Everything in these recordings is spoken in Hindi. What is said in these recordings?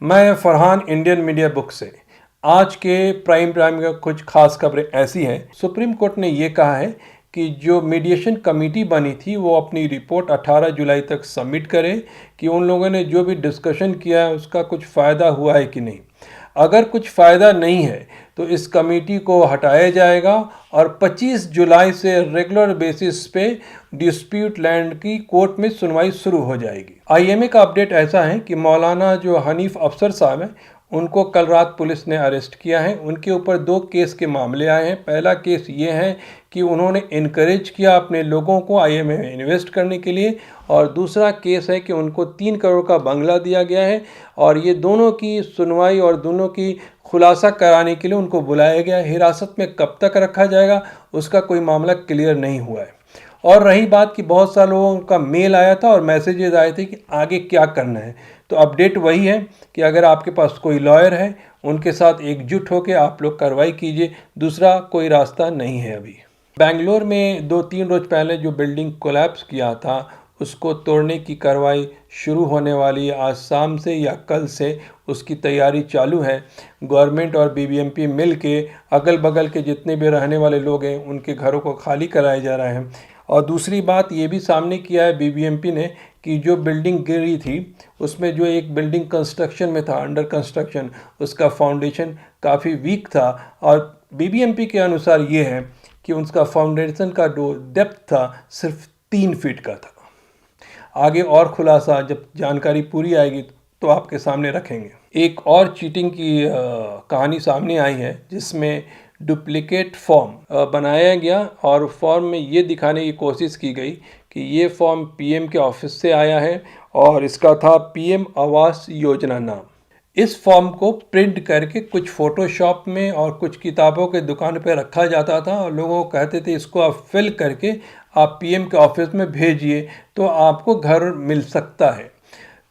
मैं फरहान इंडियन मीडिया बुक से। आज के प्राइम टाइम का कुछ खास खबरें ऐसी हैं। सुप्रीम कोर्ट ने ये कहा है कि जो मीडिएशन कमेटी बनी थी वो अपनी रिपोर्ट 18 जुलाई तक सबमिट करे कि उन लोगों ने जो भी डिस्कशन किया है उसका कुछ फ़ायदा हुआ है कि नहीं। अगर कुछ फ़ायदा नहीं है तो इस कमेटी को हटाया जाएगा और 25 जुलाई से रेगुलर बेसिस पे डिस्प्यूट लैंड की कोर्ट में सुनवाई शुरू हो जाएगी। आईएमए का अपडेट ऐसा है कि मौलाना जो हनीफ अफसर साहब हैं उनको कल रात पुलिस ने अरेस्ट किया है। उनके ऊपर 2 केस के मामले आए हैं। पहला केस ये है कि उन्होंने इनकरेज किया अपने लोगों को आईएमए में इन्वेस्ट करने के लिए, और दूसरा केस है कि उनको 3 करोड़ का बंगला दिया गया है और ये दोनों की सुनवाई और दोनों की खुलासा कराने के लिए उनको बुलाया गया। हिरासत में कब तक रखा जाएगा उसका कोई मामला क्लियर नहीं हुआ है। और रही बात कि बहुत सारे लोगों का मेल आया था और मैसेजेस आए थे कि आगे क्या करना है, तो अपडेट वही है कि अगर आपके पास कोई लॉयर है उनके साथ एकजुट होकर आप लोग कार्रवाई कीजिए, दूसरा कोई रास्ता नहीं है। अभी बेंगलोर में 2-3 रोज पहले जो बिल्डिंग कोलैप्स किया था उसको तोड़ने की कार्रवाई शुरू होने वाली है। आज शाम से या कल से उसकी तैयारी चालू है। गवर्नमेंट और बीबीएमपी मिल के अगल बगल के जितने भी रहने वाले लोग हैं उनके घरों को खाली कराया जा रहा है। और दूसरी बात ये भी सामने किया है बीबीएमपी ने कि जो बिल्डिंग गिरी थी उसमें जो एक बिल्डिंग कंस्ट्रक्शन में था, अंडर कंस्ट्रक्शन, उसका फाउंडेशन काफ़ी वीक था और बीबीएमपी के अनुसार ये है कि उसका फाउंडेशन का जो डेप्थ था सिर्फ 3 फीट का था। आगे और खुलासा जब जानकारी पूरी आएगी तो आपके सामने रखेंगे। एक और चीटिंग की कहानी सामने आई है जिसमें डुप्लीकेट फॉर्म बनाया गया और फॉर्म में ये दिखाने की कोशिश की गई कि ये फॉर्म पीएम के ऑफिस से आया है और इसका था पीएम आवास योजना नाम। इस फॉर्म को प्रिंट करके कुछ फ़ोटोशॉप में और कुछ किताबों के दुकान पर रखा जाता था और लोगों को कहते थे इसको आप फिल करके आप पीएम के ऑफिस में भेजिए तो आपको घर मिल सकता है।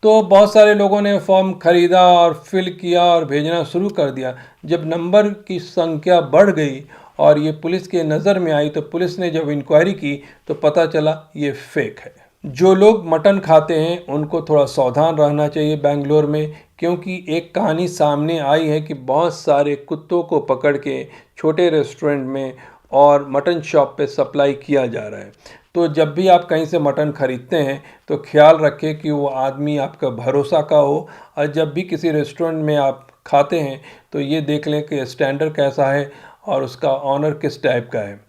तो बहुत सारे लोगों ने फॉर्म ख़रीदा और फिल किया और भेजना शुरू कर दिया। जब नंबर की संख्या बढ़ गई और ये पुलिस के नज़र में आई तो पुलिस ने जब इंक्वायरी की तो पता चला ये फेक है। जो लोग मटन खाते हैं उनको थोड़ा सावधान रहना चाहिए बेंगलोर में, क्योंकि एक कहानी सामने आई है कि बहुत सारे कुत्तों को पकड़ के छोटे रेस्टोरेंट में और मटन शॉप पे सप्लाई किया जा रहा है। तो जब भी आप कहीं से मटन ख़रीदते हैं तो ख्याल रखें कि वो आदमी आपका भरोसा का हो, और जब भी किसी रेस्टोरेंट में आप खाते हैं तो ये देख लें कि स्टैंडर्ड कैसा है और उसका ऑनर किस टाइप का है,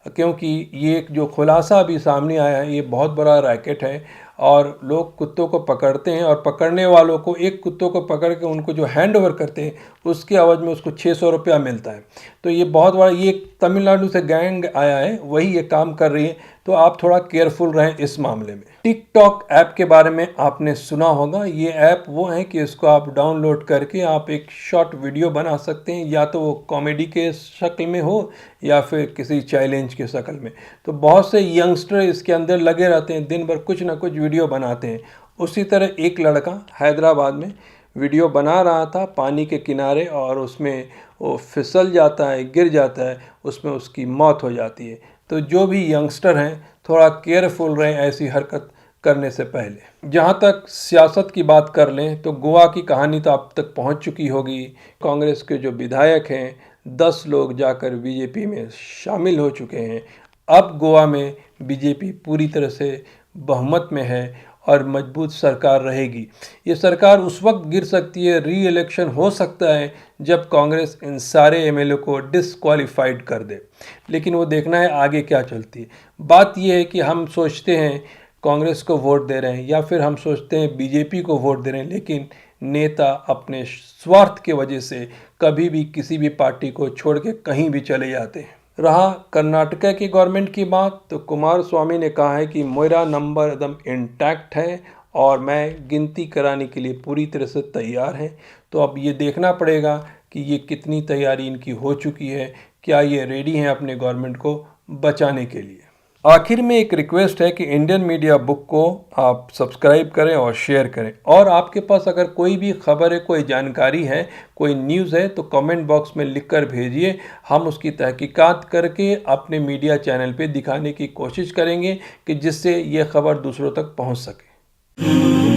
क्योंकि ये जो खुलासा अभी सामने आया है ये बहुत बड़ा रैकेट है और लोग कुत्तों को पकड़ते हैं और पकड़ने वालों को एक कुत्तों को पकड़ के उनको जो हैंड ओवर करते हैं उसके एवज में उसको 600 रुपया मिलता है। तो ये बहुत बड़ा, ये तमिलनाडु से गैंग आया है वही ये काम कर रही है, तो आप थोड़ा केयरफुल रहें इस मामले में। टिकटॉक ऐप के बारे में आपने सुना होगा। ये ऐप वो है कि इसको आप डाउनलोड करके आप एक शॉर्ट वीडियो बना सकते हैं, या तो वो कॉमेडी के शक्ल में हो या फिर किसी चैलेंज के शक्ल में। तो बहुत से यंगस्टर इसके अंदर लगे रहते हैं, दिन भर कुछ ना कुछ वीडियो बनाते हैं। उसी तरह एक लड़का हैदराबाद में वीडियो बना रहा था पानी के किनारे और उसमें वो फिसल जाता है, गिर जाता है, उसमें उसकी मौत हो जाती है। तो जो भी यंगस्टर हैं थोड़ा केयरफुल रहें ऐसी हरकत करने से पहले। जहाँ तक सियासत की बात कर लें तो गोवा की कहानी तो आप तक पहुँच चुकी होगी। कांग्रेस के जो विधायक हैं 10 लोग जाकर बीजेपी में शामिल हो चुके हैं। अब गोवा में बीजेपी पूरी तरह से बहुमत में है और मजबूत सरकार रहेगी। ये सरकार उस वक्त गिर सकती है, री इलेक्शन हो सकता है जब कांग्रेस इन सारे एमएलए को डिसक्वालीफाइड कर दे, लेकिन वो देखना है आगे क्या चलती है। बात ये है कि हम सोचते हैं कांग्रेस को वोट दे रहे हैं या फिर हम सोचते हैं बीजेपी को वोट दे रहे हैं, लेकिन नेता अपने स्वार्थ की वजह से कभी भी किसी भी पार्टी को छोड़ के कहीं भी चले जाते हैं। रहा कर्नाटका की गवर्नमेंट की बात, तो कुमार स्वामी ने कहा है कि मेरा नंबर एकदम इंटैक्ट है और मैं गिनती कराने के लिए पूरी तरह से तैयार हैं। तो अब ये देखना पड़ेगा कि ये कितनी तैयारी इनकी हो चुकी है, क्या ये रेडी हैं अपने गवर्नमेंट को बचाने के लिए। आखिर में एक रिक्वेस्ट है कि इंडियन मीडिया बुक को आप सब्सक्राइब करें और शेयर करें, और आपके पास अगर कोई भी खबर है, कोई जानकारी है, कोई न्यूज़ है तो कमेंट बॉक्स में लिखकर भेजिए। हम उसकी तहकीकात करके अपने मीडिया चैनल पे दिखाने की कोशिश करेंगे कि जिससे ये खबर दूसरों तक पहुंच सके।